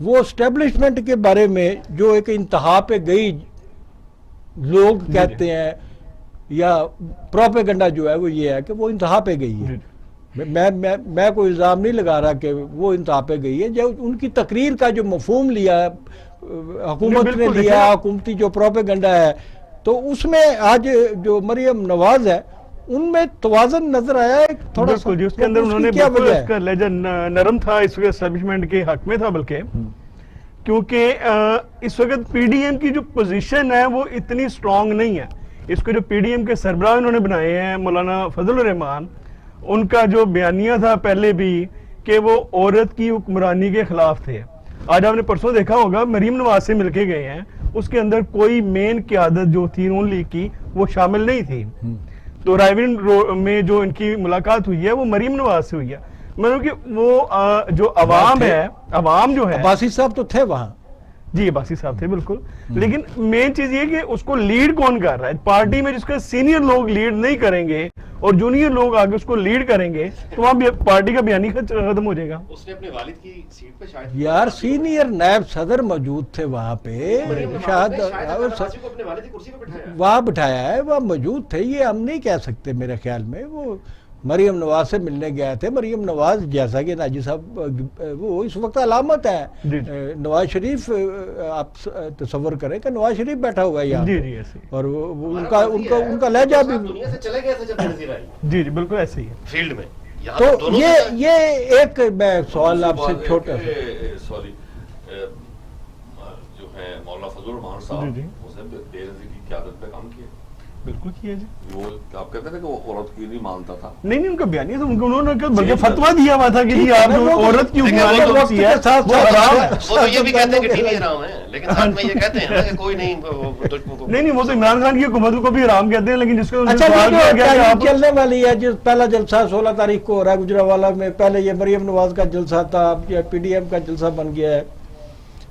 وہ اسٹیبلشمنٹ کے بارے میں جو ایک انتہا پہ گئی لوگ کہتے ہیں یا پروپیگنڈا جو ہے وہ یہ ہے کہ وہ انتہا پہ گئی ہے. میں کوئی الزام نہیں لگا رہا کہ وہ انتہا پہ گئی ہے. جو ان کی تقریر کا جو مفہوم لیا حکومت نے لیا, حکومتی جو پروپیگنڈا ہے, تو اس میں آج جو مریم نواز ہے ان میں توازن نظر آیا ہے تھوڑا سا. جس کے اندر انہوں نے بالکل اس کا لہجہ نرم تھا, اس وقت اسٹیبلشمنٹ کے حق میں تھا, بلکہ کیونکہ اس وقت پی ڈی ایم کی جو پوزیشن ہے وہ اتنی سٹرونگ نہیں ہے. اس کو جو پی ڈی ایم کے سربراہ انہوں نے بنائے ہیں مولانا فضل الرحمان, ان کا جو بیانیہ تھا پہلے بھی کہ وہ عورت کی حکمرانی کے خلاف تھے. آج آپ نے پرسوں دیکھا ہوگا مریم نواز سے مل کے گئے ہیں, اس کے اندر کوئی مین قیادت جو تھی نون لیگ کی وہ شامل نہیں تھی. تو رائیون میں جو ان کی ملاقات ہوئی ہے وہ مریم نواز سے ہوئی ہے. مطلب کہ وہ جو عوام ہے, عوام جو ہے, عباسی صاحب تو تھے وہاں, جی عباسی صاحب تھے بالکل, لیکن مین چیز یہ کہ اس کو لیڈ کون کر رہا ہے پارٹی میں. جس کا سینئر لوگ لیڈ نہیں کریں گے اور جونیئر لوگ آگے اس کو لیڈ کریں گے تو وہاں پارٹی کا بیانی ختم ہو جائے گا. اس نے اپنے والد کی سیٹ پہ شاید یار سینئر نائب صدر موجود تھے وہاں پہ, شاید اپنے والد کی کرسی پہ بٹھایا, وہاں بٹھایا ہے, وہاں موجود تھے. یہ ہم نہیں کہہ سکتے, میرے خیال میں وہ مریم نواز سے ملنے گئے تھے. مریم نواز جیسا کہ ناجی صاحب وہ اس وقت علامت ہے. نواز شریف آپ تصور کریں کہ نواز شریف بیٹھا ہوا ہے یہاں, اور ان کا لہجہ بھی دنیا سے چلے گئے تھے جب نظیر آئی. جی جی بالکل ایسے ہی ہے فیلڈ میں. تو یہ ایک میں سوال آپ سے چھوٹا سوری, جو ہے مولانا فضل الرحمان صاحب, اس نے بے نظیر کی قیادت پہ کام کیا. بالکل کیا جی. وہ آپ کہتے تھے کہ وہ عورت کی نہیں مانتا تھا. نہیں ان کا بیانیہ تھا, انہوں نے بلکہ فتویٰ دیا ہوا تھا کہ جی آپ جو عورت کی حکمرانی کرتی ہے وہ حرام ہے. وہ تو یہ بھی کہتے ہیں کہ ٹی وی حرام ہے, لیکن ساتھ میں یہ کہتے ہیں کہ کوئی نہیں. نہیں وہ تو عمران خان کی حکومت کو بھی حرام کہتے ہیں, لیکن جس کو چلنے والی ہے جو پہلا جلسہ 16 تاریخ کو ہو رہا ہے گجرانوالہ میں, پہلے یہ مریم نواز کا جلسہ تھا, اب یہ پی ڈی ایم کا جلسہ بن گیا ہے.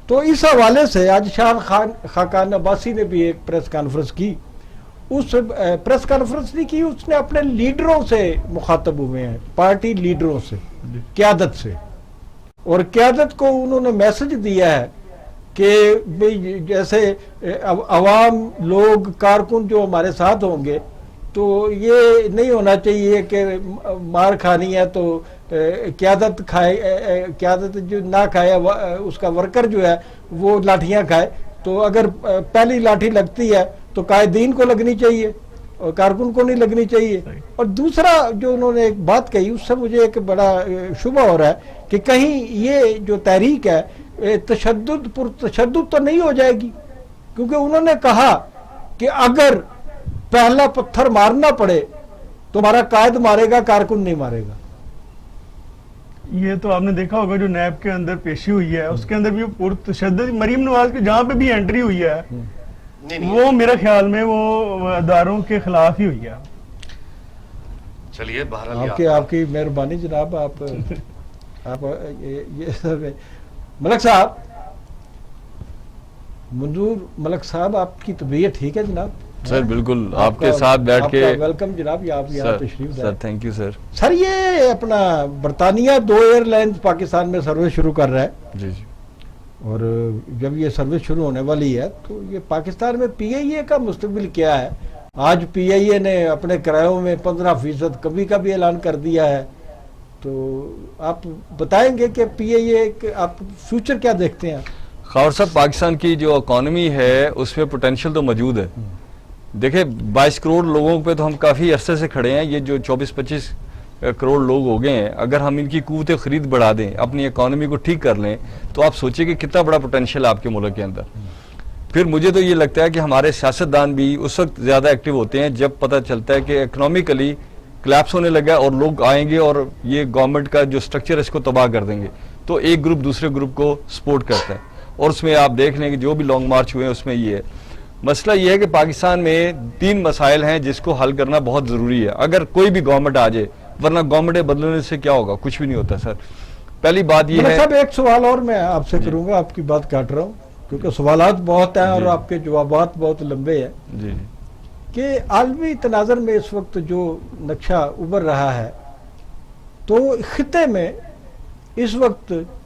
تو اس حوالے سے آج شاہ خاقان عباسی نے بھی ایک پریس کانفرنس کی. اس پریس کانفرنس نہیں کی, اس نے اپنے لیڈروں سے مخاطب ہوئے ہیں, پارٹی لیڈروں سے, قیادت سے, اور قیادت کو انہوں نے میسج دیا ہے کہ جیسے عوام لوگ کارکن جو ہمارے ساتھ ہوں گے تو یہ نہیں ہونا چاہیے کہ مار کھانی ہے تو قیادت کھائے, قیادت جو نہ کھائے اس کا ورکر جو ہے وہ لاٹھیاں کھائے. تو اگر پہلی لاٹھی لگتی ہے تو قائدین کو لگنی چاہیے اور کارکن کو نہیں لگنی چاہیے. اور دوسرا جو انہوں نے ایک بات کہی, اس سے مجھے ایک بڑا شبہ ہو رہا ہے کہ کہیں یہ جو تحریک ہے تشدد تو نہیں ہو جائے گی, کیونکہ انہوں نے کہا کہ اگر پہلا پتھر مارنا پڑے تو ہمارا قائد مارے گا, کارکن نہیں مارے گا. یہ تو آپ نے دیکھا ہوگا جو نیب کے اندر پیشی ہوئی ہے اس کے اندر بھی پرتشدد مریم نواز کی جہاں پہ بھی انٹری ہوئی ہے وہ میرے خیال میں وہ اداروں کے خلاف ہی ہوئی ہے. چلیے آپ کی مہربانی جناب. آپ یہ ملک صاحب, منظور ملک صاحب, آپ کی طبیعت ٹھیک ہے جناب؟ سر بالکل آپ کے ساتھ بیٹھ کے. ویلکم جناب, آپ یہاں تشریف سر. Thank you sir. سر یہ اپنا برطانیہ 2 ایئر لائنز پاکستان میں سروس شروع کر رہا ہے. جی جی. اور جب یہ سروس شروع ہونے والی ہے تو یہ پاکستان میں پی آئی اے کا مستقبل کیا ہے؟ آج پی آئی اے نے اپنے کرایوں میں 15% کمی کا بھی اعلان کر دیا ہے. تو آپ بتائیں گے کہ پی آئی اے آپ فیوچر کیا دیکھتے ہیں؟ خاور صاحب, پاکستان کی جو اکانومی ہے اس میں پوٹینشیل تو موجود ہے. دیکھیں 22 کروڑ لوگوں پہ تو ہم کافی عرصے سے کھڑے ہیں. یہ جو 24-25 کروڑ لوگ ہو گئے ہیں, اگر ہم ان کی قوت خرید بڑھا دیں, اپنی اکانومی کو ٹھیک کر لیں, تو آپ سوچیں کہ کتنا بڑا پوٹینشیل آپ کے ملک کے اندر. پھر مجھے تو یہ لگتا ہے کہ ہمارے سیاستدان بھی اس وقت زیادہ ایکٹیو ہوتے ہیں جب پتہ چلتا ہے کہ اکنامیکلی کلیپس ہونے لگا ہے اور لوگ آئیں گے اور یہ گورنمنٹ کا جو سٹرکچر ہے اس کو تباہ کر دیں گے, تو ایک گروپ دوسرے گروپ کو سپورٹ کرتا ہے. اور اس میں آپ دیکھ لیں کہ جو بھی لانگ مارچ ہوئے ہیں اس میں یہ ہے. مسئلہ یہ ہے کہ پاکستان میں 3 مسائل ہیں جس کو حل کرنا بہت ضروری ہے اگر کوئی بھی گورنمنٹ آ جائے, ورنہ گورنمنٹ بدلنے سے کیا ہوگا؟ کچھ بھی نہیں ہوتا سر. پہلی بات یہ ہے صاحب, ایک سوال اور میں آپ سے کروں گا, آپ کی بات کاٹ رہا ہوں کیونکہ سوالات بہت ہیں اور آپ کے جوابات بہت لمبے ہیں. جی کہ عالمی تناظر میں اس وقت جو نقشہ ابھر رہا ہے تو خطے میں اس وقت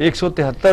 163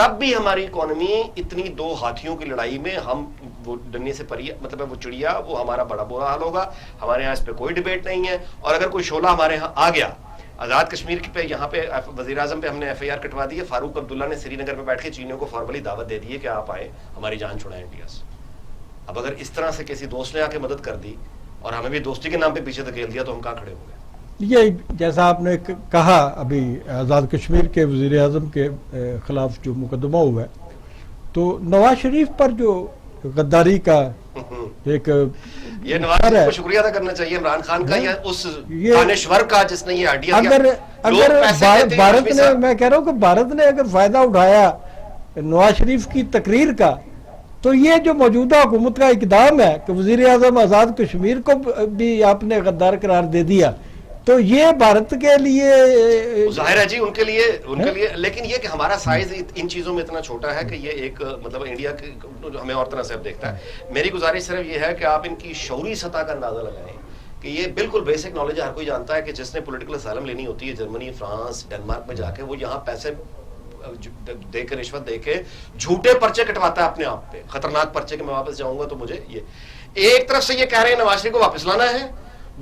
تب بھی ہماری اکانومی اتنی دو ہاتھیوں کی لڑائی میں ہم وہ ڈنڈے سے پری مطلب وہ چڑیا وہ ہمارا بڑا برا حال ہوگا. ہمارے یہاں اس پہ کوئی ڈیبیٹ نہیں ہے. اور اگر کوئی شعلہ ہمارے یہاں آ گیا آزاد کشمیر پہ یہاں پہ وزیر اعظم پہ ہم نے ایف آئی آر کٹوا دی ہے. فاروق عبداللہ نے سری نگر میں بیٹھ کے چینیوں کو فارملی دعوت دے دی ہے کہ آپ آئیں ہماری جان چھڑائیں انڈیا سے. اب اگر اس طرح سے کسی دوست نے آ کے مدد کر دی اور ہمیں بھی دوستی کے نام پہ پیچھے دھکیل دیا تو ہم کہاں کھڑے ہو گئے. یہ جیسا آپ نے کہا ابھی آزاد کشمیر کے وزیر اعظم کے خلاف جو مقدمہ ہوا ہے تو نواز شریف پر جو غداری کا ایک یہ نواز شریف کو شکریہ ادا کرنا چاہیے عمران خان کا یا اس دانشور کا جس نے یہ آئیڈیا دیا. اگر بھارت نے میں کہہ رہا ہوں کہ بھارت نے اگر فائدہ اٹھایا نواز شریف کی تقریر کا تو یہ جو موجودہ حکومت کا اقدام ہے کہ وزیر اعظم آزاد کشمیر کو بھی آپ نے غدار قرار دے دیا تو یہ بھارت کے لیے ظاہر ہے جی ان کے لیے لیکن یہ کہ ہمارا سائز ان چیزوں میں اتنا چھوٹا ہے کہ یہ ایک مطلب انڈیا ہمیں اور طرح سے اب دیکھتا ہے. میری گزارش صرف یہ ہے کہ آپ ان کی شعوری سطح کا اندازہ لگائیں کہ یہ بالکل بیسک نالج ہر کوئی جانتا ہے کہ جس نے پولیٹیکل اسائلم لینی ہوتی ہے جرمنی فرانس ڈنمارک میں جا کے وہ یہاں پیسے دے کے رشوت دے کے جھوٹے پرچے کٹواتا ہے اپنے آپ پہ خطرناک پرچے کہ میں واپس جاؤں گا تو مجھے یہ ایک طرف سے یہ کہہ رہے ہیں نواز شریف کو واپس لانا ہے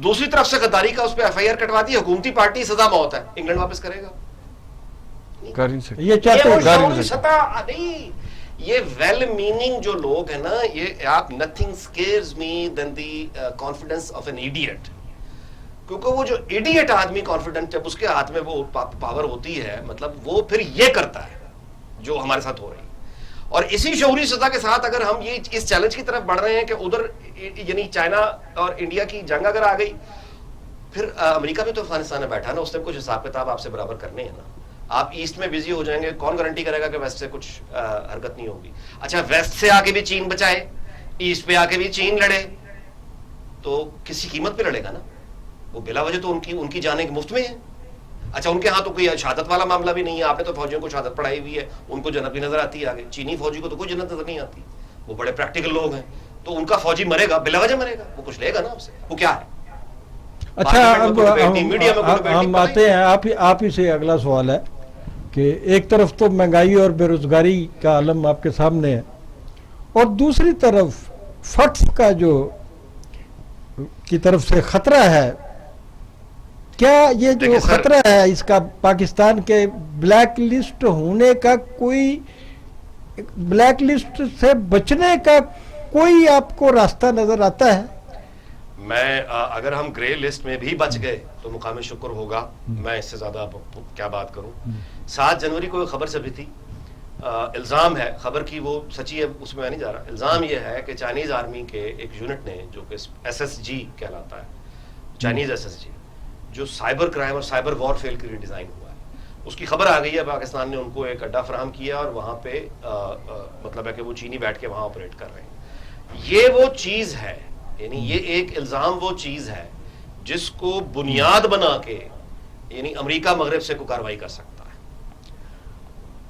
دوسری طرف سے غداری کا اس پہ ایف آئی آر کٹوا دی. حکومتی پارٹی سزا موت ہے. انگلینڈ واپس کرے گا یہ چاہتے نہیں. یہ ویل میننگ جو لوگ ہیں نا یہ آپ nothing scares me than the confidence of an idiot. کیونکہ وہ جو ایڈیٹ آدمی کانفیڈنٹ جب اس کے ہاتھ میں وہ پاور ہوتی ہے مطلب وہ پھر یہ کرتا ہے جو ہمارے ساتھ ہو رہی ہے. اور اسی شعوری سطح کے ساتھ اگر ہم یہ اس چیلنج کی طرف بڑھ رہے ہیں کہ ادھر یعنی چائنا اور انڈیا کی جنگ اگر آ گئی پھر امریکہ بھی تو افغانستان میں بیٹھا نا اس نے کچھ حساب کتاب آپ سے برابر کرنے ہیں نا. آپ ایسٹ میں بزی ہو جائیں گے کون گارنٹی کرے گا کہ ویسٹ سے کچھ حرکت نہیں ہوگی. اچھا ویسٹ سے آ کے بھی چین بچائے ایسٹ پہ آ کے بھی چین لڑے تو کسی قیمت پہ لڑے گا نا. وہ بلا وجہ تو ان کی جانیں مفت میں ہے. اچھا ان کے ہاں تو کوئی شہادت والا معاملہ بھی نہیں ہے. آپ نے تو فوجیوں کو شہادت پڑھائی ہوئی ہے ان کو جنت بھی نظر آتی ہے آگے. چینی فوجی کو تو کوئی جنت نظر نہیں آتی. وہ بڑے پریکٹیکل لوگ ہیں تو ان کا فوجی مرے گا بلا وجہ مرے گا وہ کچھ لے گا نا اسے وہ کیا ہے. اچھا اب ہم آتے ہیں آپ ہی سے اگلا سوال ہے کہ ایک طرف تو مہنگائی اور بے روزگاری کا عالم آپ کے سامنے ہے اور دوسری طرف فٹس کا جو کی طرف سے خطرہ ہے. کیا یہ جو خطرہ ہے اس کا پاکستان کے بلیک لسٹ ہونے کا کوئی بلیک لسٹ سے بچنے کا کوئی آپ کو راستہ نظر آتا ہے؟ میں اگر ہم گرے لسٹ میں بھی بچ گئے تو مقام شکر ہوگا. میں اس سے زیادہ کیا بات کروں. 7 جنوری کو ایک خبر چھپی تھی الزام ہے خبر کی وہ سچی ہے اس میں نہیں جا رہا. الزام یہ ہے کہ چائنیز آرمی کے ایک یونٹ نے جو کہ ایس ایس جی کہلاتا ہے چائنیز ایس ایس جی جو سائبر کرائم اور سائبر وار فیل کے لیے ڈیزائن ہوا ہے اس کی خبر آ گئی ہے. پاکستان نے ان کو ایک اڈا فراہم کیا اور وہاں پہ مطلب ہے کہ وہ چینی بیٹھ کے وہاں آپریٹ کر رہے ہیں. یہ وہ چیز ہے یعنی یہ ایک الزام وہ چیز ہے جس کو بنیاد بنا کے یعنی امریکہ مغرب سے کوئی کارروائی کر سکتا ہے.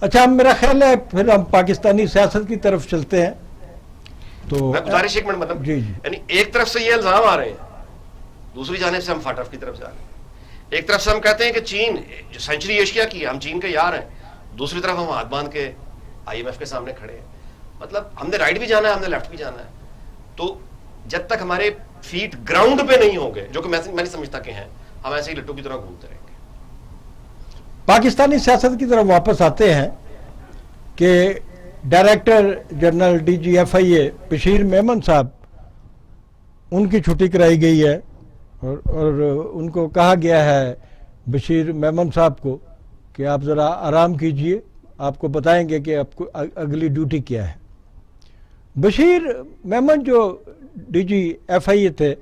اچھا میرا خیال ہے پھر ہم پاکستانی سیاست کی طرف چلتے ہیں تو میں گزارش ایک منٹ مطلب یعنی ایک طرف سے یہ الزام آ رہے ہیں دوسری جانب سے ہم فاٹ آف کی طرف جا رہے ہیں. ایک طرف سے ہم کہتے ہیں کہ چین جو سینچری ایشیا کی ہے ہم چین کے یار ہیں دوسری طرف ہم ہاتھ باندھ کے آئی ایم ایف کے سامنے کھڑے ہیں. مطلب ہم نے رائٹ بھی جانا ہے ہم نے لیفٹ بھی جانا ہے. تو جب تک ہمارے فیٹ گراؤنڈ پہ نہیں ہوں گے جو کہ میں نہیں سمجھتا کہ ہیں ہم ایسے ہی لٹو کی طرح گھومتے رہیں گے. پاکستانی سیاست کی طرف واپس آتے ہیں کہ director general D G F I A Bashir Memon صاحب ان کی چھٹی کرائی گئی ہے اور ان کو کہا گیا ہے بشیر میمن صاحب کو کہ آپ ذرا آرام کیجئے آپ کو بتائیں گے کہ آپ کو اگلی ڈیوٹی کیا ہے. بشیر میمن جو ڈی جی ایف آئی اے تھے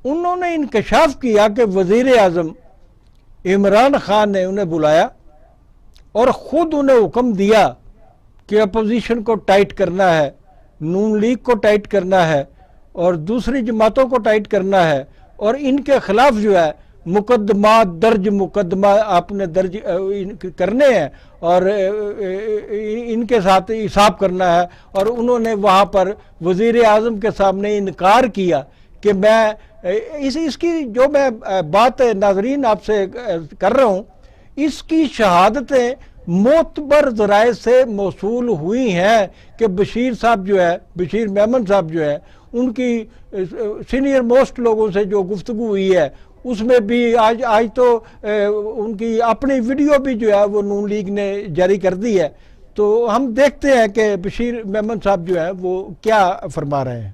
انہوں نے انکشاف کیا کہ وزیر اعظم عمران خان نے انہیں بلایا اور خود انہیں حکم دیا کہ اپوزیشن کو ٹائٹ کرنا ہے نون لیگ کو ٹائٹ کرنا ہے اور دوسری جماعتوں کو ٹائٹ کرنا ہے اور ان کے خلاف جو ہے مقدمہ آپ نے درج کرنے ہیں اور ان کے ساتھ حساب کرنا ہے. اور انہوں نے وہاں پر وزیر اعظم کے سامنے انکار کیا کہ میں اس کی جو میں بات ناظرین آپ سے کر رہا ہوں اس کی شہادتیں معتبر ذرائع سے موصول ہوئی ہیں کہ بشیر صاحب جو ہے، بشیر میمن صاحب جو ہے، ان کی سینئر موسٹ لوگوں سے جو گفتگو ہوئی ہے اس میں بھی آج تو ان کی اپنی ویڈیو بھی جو ہے وہ نون لیگ نے جاری کر دی ہے. تو ہم دیکھتے ہیں کہ بشیر میمن صاحب جو ہے وہ کیا فرما رہے ہیں.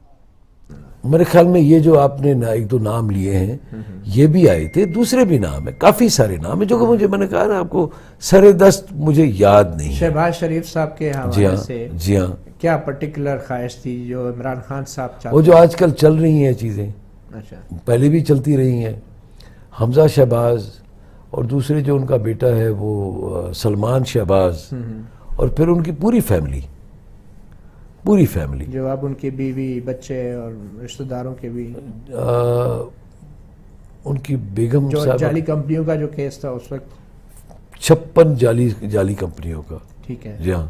میرے خیال میں یہ جو آپ نے ایک دو نام لیے ہیں یہ بھی آئے تھے، دوسرے بھی نام ہیں، کافی سارے نام ہیں جو کہ میں نے کہا نا آپ کو سر دست مجھے یاد نہیں ہے. شہباز شریف صاحب کے حوالے سے جی ہاں کیا پرٹیکولر خواہش تھی جو عمران خان صاحب چاہتے وہ جو آج کل چل رہی ہیں چیزیں، اچھا پہلے بھی چلتی رہی ہیں. حمزہ شہباز اور دوسرے جو ان کا بیٹا ہے وہ سلمان شہباز، اور پھر ان کی پوری فیملی جو اب ان کی بیوی بچے اور رشتہ داروں کے بھی ان کی بیگم جو صاحب، جعلی کمپنیوں کا جو کیس تھا اس وقت 56 جعلی کمپنیوں کا. ٹھیک ہے، جی ہاں.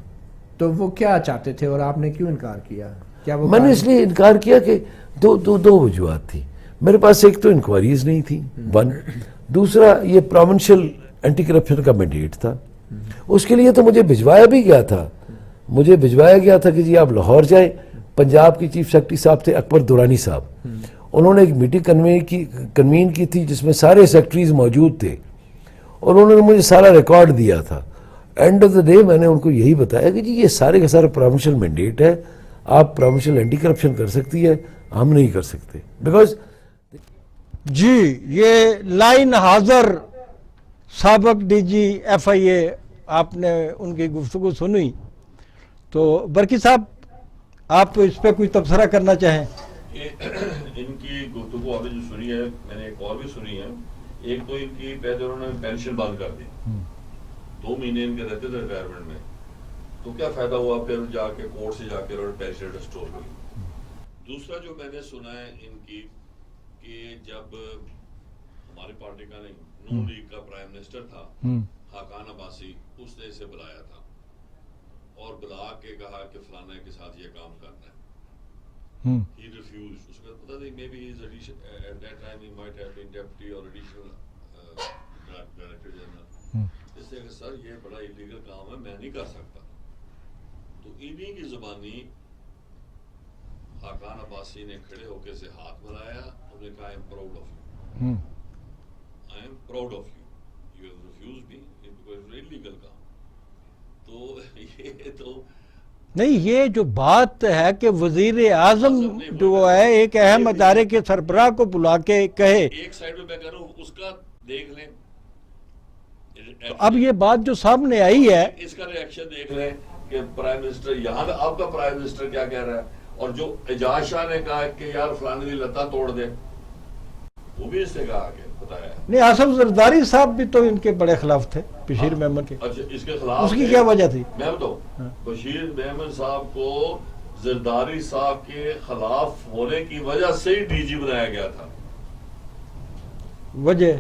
تو وہ کیا چاہتے تھے اور آپ نے کیوں انکار کیا؟ کیا وہ میں نے اس لیے انکار کیا کہ دو وجوہات تھی میرے پاس. ایک تو انکوائریز نہیں تھی، ون. دوسرا یہ پروونشل اینٹی کرپشن کا مینڈیٹ تھا. اس کے لیے تو مجھے بھجوایا بھی گیا تھا. مجھے بھجوایا گیا تھا کہ جی آپ لاہور جائیں. پنجاب کی چیف سیکرٹری صاحب تھے اکبر دورانی صاحب، انہوں نے ایک میٹنگ کنوین کی تھی جس میں سارے سیکرٹریز موجود تھے اور انہوں نے مجھے سارا ریکارڈ دیا تھا. اینڈ آف دا ڈے میں نے ان کو یہی بتایا کہ جی یہ سارے کا سارا پروونشل مینڈیٹ ہے، آپ پروونشل اینٹی کرپشن کر سکتی ہے، ہم نہیں کر سکتے. بیکاز جی یہ لائن حاضر سابق ڈی جی ایف آئی اے، آپ نے ان کی گفتگو سنی تو برکی صاحب آپ اس پہ کوئی تبصرہ کرنا چاہیں؟ ان کی گفتگو آپ نے جو سنی ہے، میں نے ایک اور بھی سنی ہے. ایک تو ان کی پہلے انہوں نے پینشن بند کر دی، 2 مہینے ان کے رہتے تھے ریٹائرمنٹ میں، تو کیا فائدہ ہوا پھر جا کے کورٹ سے جا کے انہوں نے پینشن ریسٹور کی. دوسرا جو میں نے سنا ہے ان کی کہ جب ہماری پارٹی کا نہیں نون لیگ کا پرائم منسٹر تھا حاکان عباسی، اس نے اسے بلایا تھا اور بلا کے کہا کہ فلانے کے ساتھ یہ کام کرنا ہے. He refused. اس کا پتہ نہیں، maybe at that time he might have been deputy or additional director general. اس نے کہا سر یہ بڑا illegal کام ہے، میں نہیں کر سکتا. تو انہی کی زبانی حاکان عباسی نے کھڑے ہو کے سے ہاتھ ملایا، انہوں نے کہا I am proud of you. I am proud of you. You have refused me because it's illegal کام. تو یہ تو نہیں، یہ جو بات ہے کہ وزیر اعظم جو ہے ایک اہم ادارے کے سربراہ کو بلا کے کہے، ایک سائیڈ میں میں کہہ رہا ہوں اس کا دیکھ لیں، اب یہ بات جو سامنے آئی ہے اس کا ریاکشن دیکھ لیں کہ پرائم منسٹر یہاں پہ آپ کا پرائم منسٹر کیا کہہ رہا ہے. اور جو اعجاز شاہ نے کہا کہ یار فلانے کی لتا توڑ دے، وہ بھی اس نے کہا کہ بتایا. نہیں، آصف زرداری صاحب بھی تو ان کے بڑے خلاف تھے، بشیر میمن کے. اچھا، اس کے خلاف اس کی کیا وجہ تھی؟ میں بتاؤں، بشیر میمن صاحب کو زرداری صاحب کے خلاف ہونے کی وجہ سے ہی ڈی جی بنایا گیا تھا. وجہ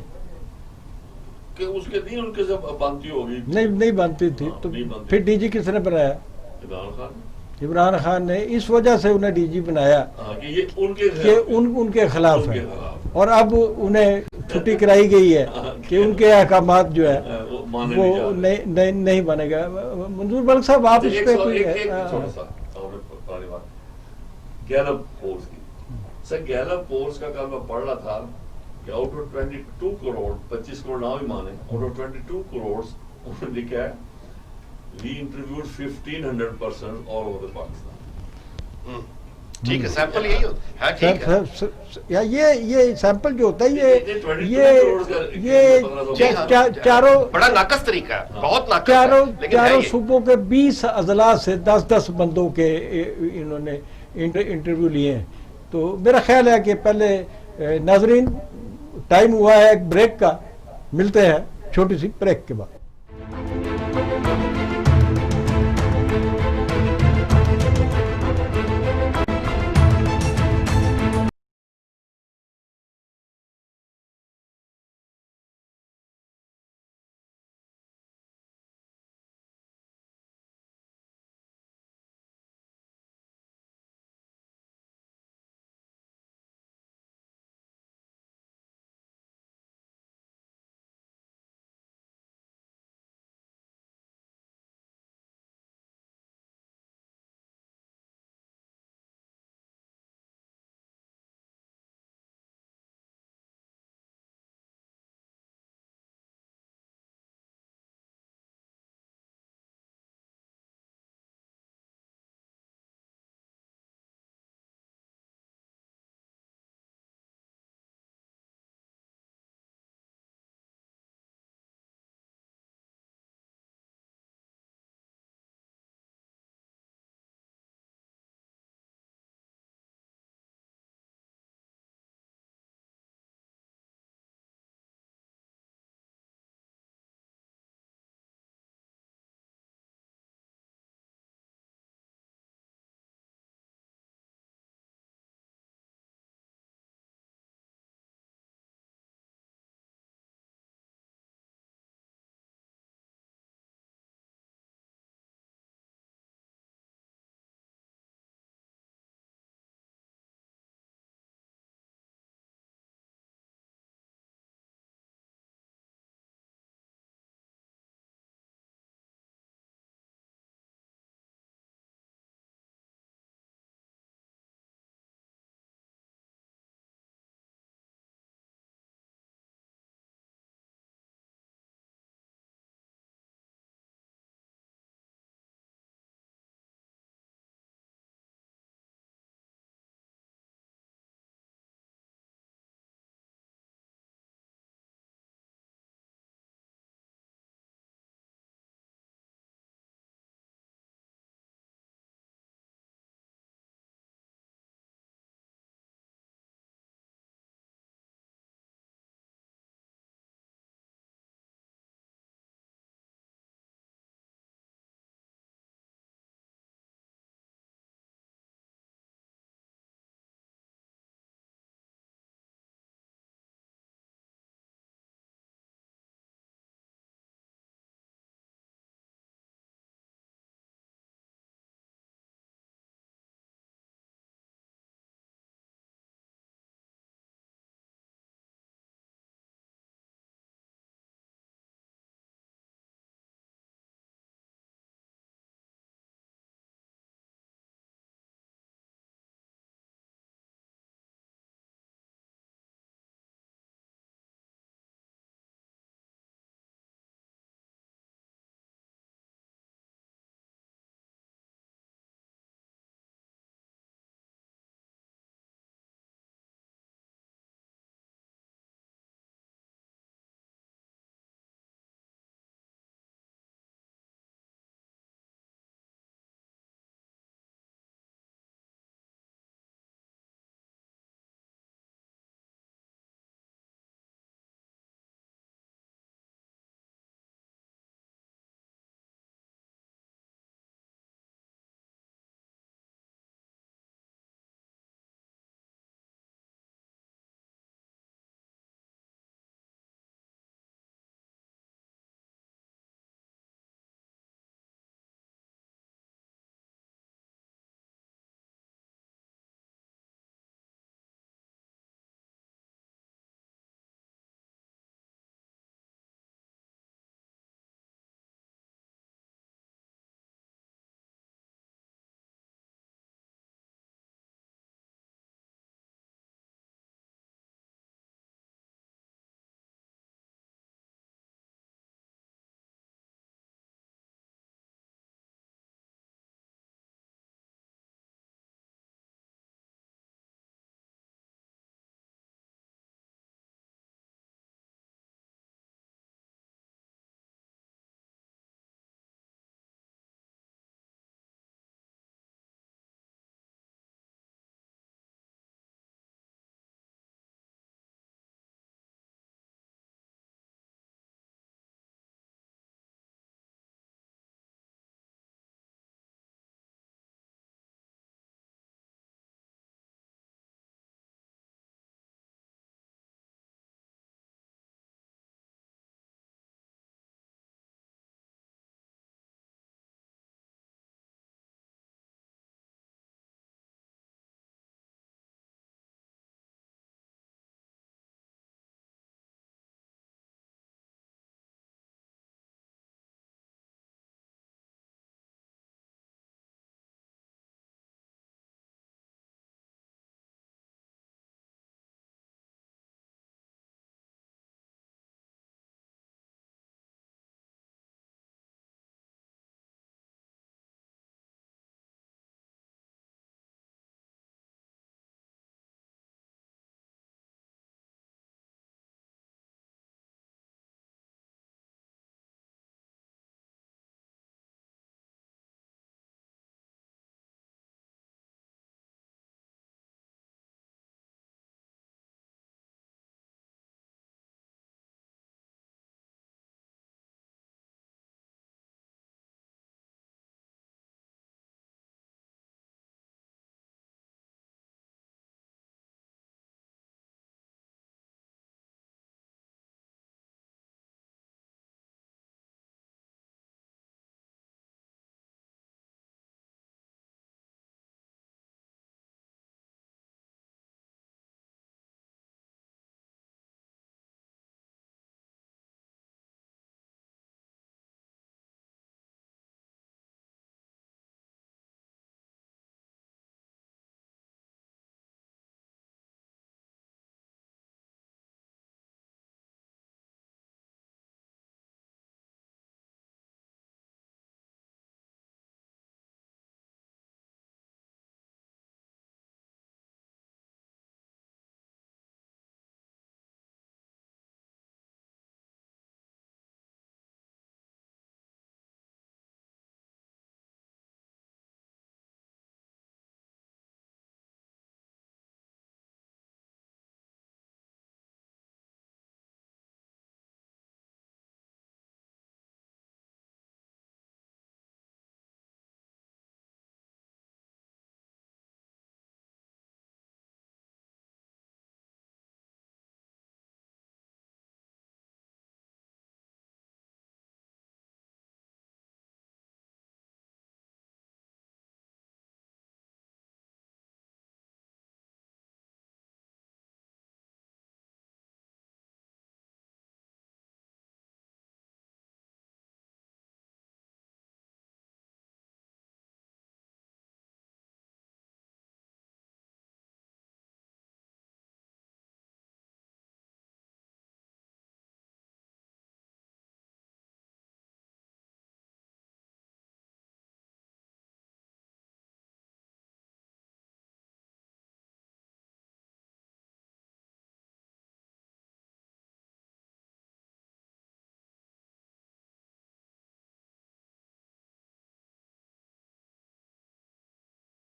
کہ اس کے دین ان کے سے بنتی ہوگی. نہیں بنتی تھی. تو پھر ڈی جی کس نے بنایا؟ عمران خان. عمران خان نے اس وجہ سے انہیں ڈی جی بنایا کہ یہ ان کے کہ ان کے خلاف ہے، اور اب انہیں چھٹی کرائی گئی ہے کہ ان کے احکامات جو ہے وہ نہیں بنے گا. منظور بلک صاحب آپ اس پہ کوئی گیلپ پولس کی سر، گیلپ پولس کا کل میں پڑھ رہا تھا کہ آؤٹ آف 22 کروڑ 25 کروڑ نہ بھی مانے، آؤٹ آف 22 کروڑ انہوں نے لکھا ہے we interviewed 1500 persons all over the Pakistan. ٹھیک ہے، سیمپل یہی ہوتا ہے. ٹھیک ہے، یہ سیمپل جو ہوتا ہے یہ چاروں بڑا ناقص طریقہ ہے، بہت ناقص ہے. چاروں صوبوں کے 20 اضلاع سے 10 بندوں کے انہوں نے انٹرویو لیے ہیں. تو میرا خیال ہے کہ پہلے ناظرین ٹائم ہوا ہے ایک بریک کا، ملتے ہیں چھوٹی سی بریک کے بعد.